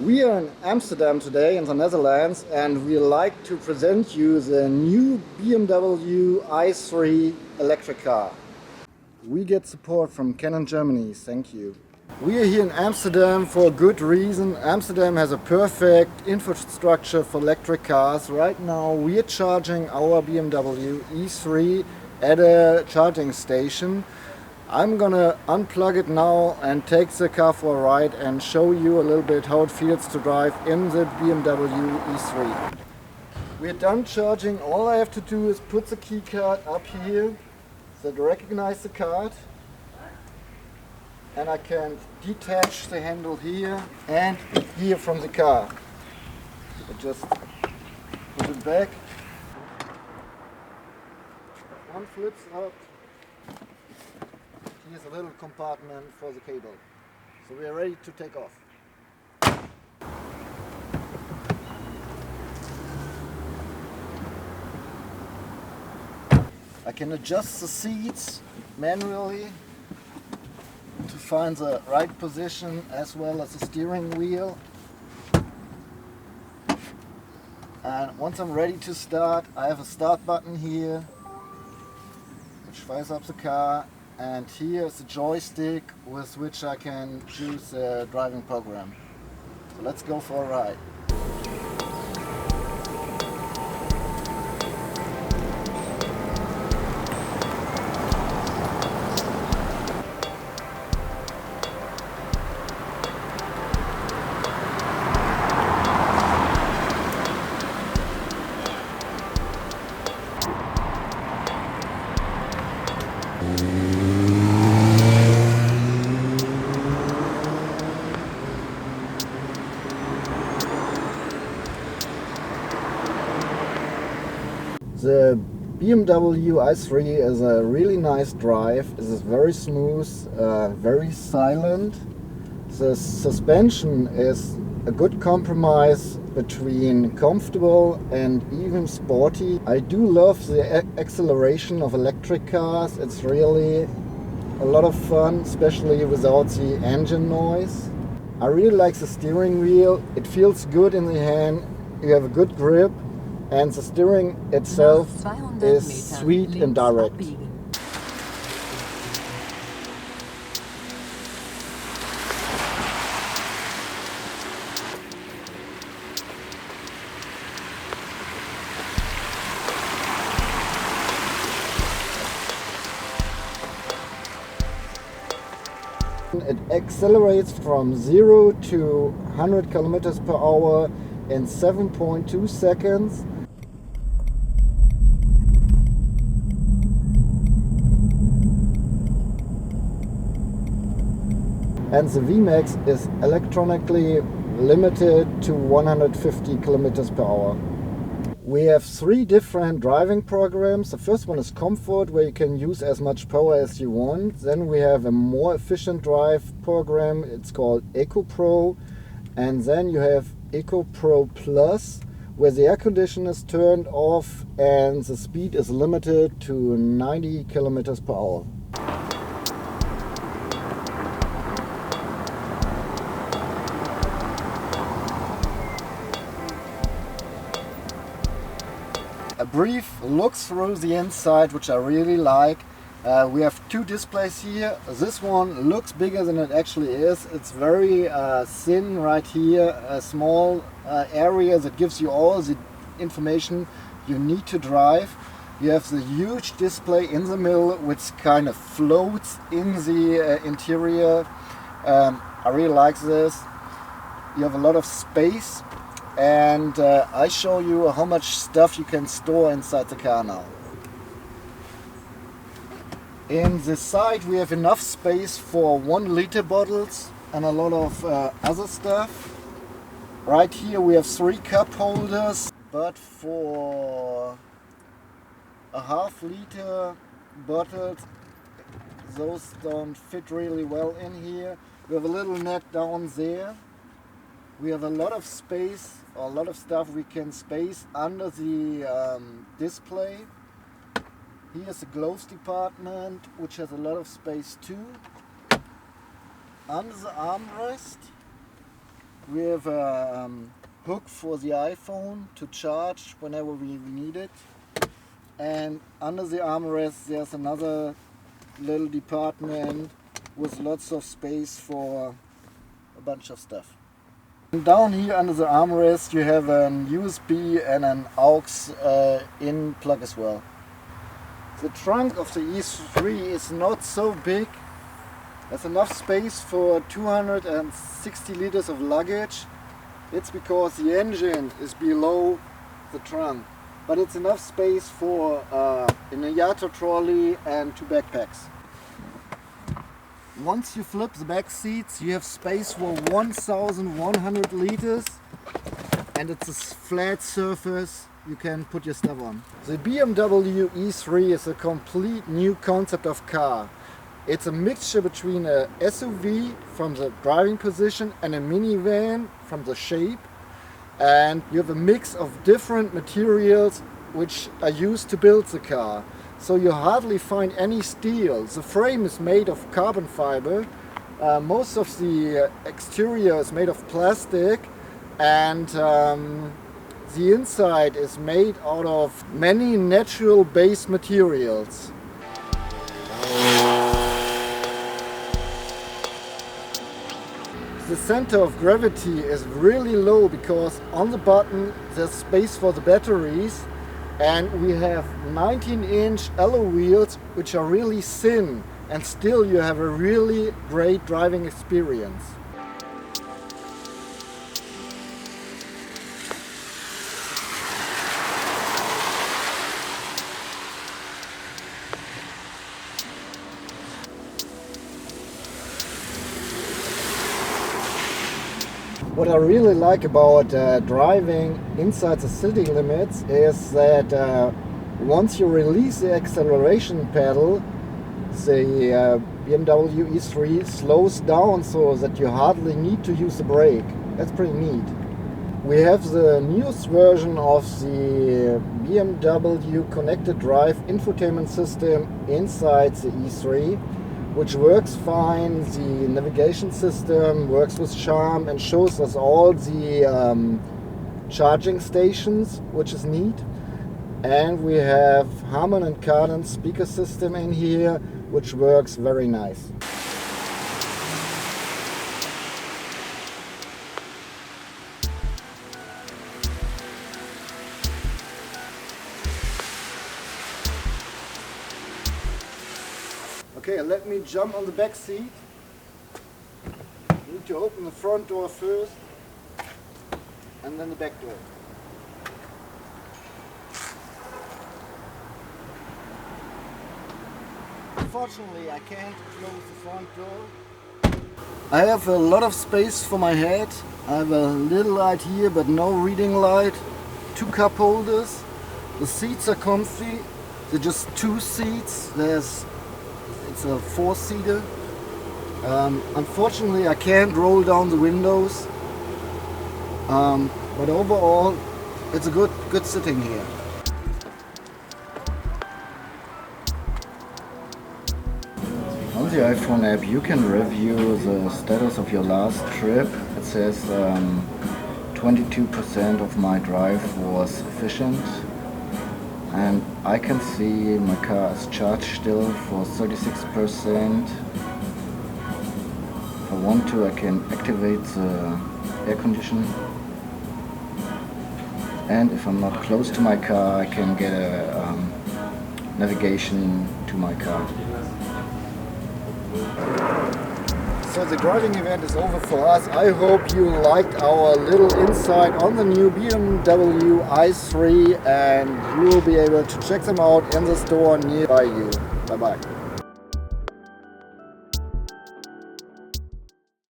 We are in Amsterdam today in the Netherlands, and we like to present you the new BMW i3 electric car. We get support from Canon Germany, thank you. We are here in Amsterdam for a good reason. Amsterdam has a perfect infrastructure for electric cars. Right now we are charging our BMW i3 at a charging station. I'm gonna unplug it now and take the car for a ride and show you a little bit how it feels to drive in the BMW i3. We're done charging. All I have to do is put the key card up here so to recognize the card, and I can detach the handle here and here from the car. I just put it back. One flips up. Here's a little compartment for the cable. So we are ready to take off. I can adjust the seats manually to find the right position, as well as the steering wheel. And once I'm ready to start, I have a start button here which fires up the car. And here is the joystick with which I can choose the driving program. So let's go for a ride. The BMW i3 is a really nice drive. It is very smooth, very silent. The suspension is a good compromise between comfortable and even sporty. I do love the acceleration of electric cars. It's really a lot of fun, especially without the engine noise. I really like the steering wheel. It feels good in the hand. You have a good grip. And the steering itself is sweet and direct. It accelerates from 0 to 100 kilometers per hour in 7.2 seconds. And the VMAX is electronically limited to 150 kilometers per hour. We have 3 different driving programs. The first one is Comfort, where you can use as much power as you want. Then we have a more efficient drive program. It's called Eco Pro. And then you have Eco Pro Plus, where the air conditioner is turned off and the speed is limited to 90 kilometers per hour. A brief look through the inside, which I really like. We have 2 displays here. This one looks bigger than it actually is. It's very thin right here, a small area that gives you all the information you need to drive. You have the huge display in the middle, which kind of floats in the interior. I really like this. You have a lot of space. And I show you how much stuff you can store inside the car now. In the side we have enough space for 1-liter bottles and a lot of other stuff. Right here we have 3 cup holders, but for a half-liter bottles, those don't fit really well in here. We have a little net down there. We have a lot of space, or a lot of stuff we can space under the display. Here's the gloves department, which has a lot of space too. Under the armrest We have a hook for the iPhone to charge whenever we need it. And under the armrest there's another little department with lots of space for a bunch of stuff. And down here under the armrest you have an USB and an aux in plug as well. The trunk of the E3 is not so big. There's enough space for 260 liters of luggage. It's because the engine is below the trunk. But it's enough space for an Yato trolley and 2 backpacks. Once you flip the back seats, you have space for 1,100 liters, and it's a flat surface you can put your stuff on. The BMW E3 is a complete new concept of car. It's a mixture between a SUV from the driving position and a minivan from the shape. And you have a mix of different materials which are used to build the car. So you hardly find any steel. The frame is made of carbon fiber. Most of the exterior is made of plastic, and the inside is made out of many natural base materials. The center of gravity is really low because on the bottom there's space for the batteries, and we have 19-inch alloy wheels which are really thin, and still you have a really great driving experience. What I really like about driving inside the city limits is that once you release the acceleration pedal, the BMW E3 slows down so that you hardly need to use the brake. That's pretty neat. We have the newest version of the BMW Connecteddrive infotainment system inside the E3, which works fine. The navigation system works with charm and shows us all the charging stations, which is neat. And we have Harman and Kardon speaker system in here, which works very nice. Okay, let me jump on the back seat. Need to open the front door first, and then the back door. Unfortunately, I can't close the front door. I have a lot of space for my head. I have a little light here, but no reading light. 2 cup holders. The seats are comfy. They're just 2 seats. It's a 4-seater. Unfortunately, I can't roll down the windows. But overall, it's a good sitting here. On the iPhone app, you can review the status of your last trip. It says 22% of my drive was efficient. And I can see my car is charged still for 36%. If I want to, I can activate the air conditioning. And if I'm not close to my car, I can get a navigation to my car. So the driving event is over for us. I hope you liked our little insight on the new BMW i3, and you will be able to check them out in the store nearby you. Bye bye.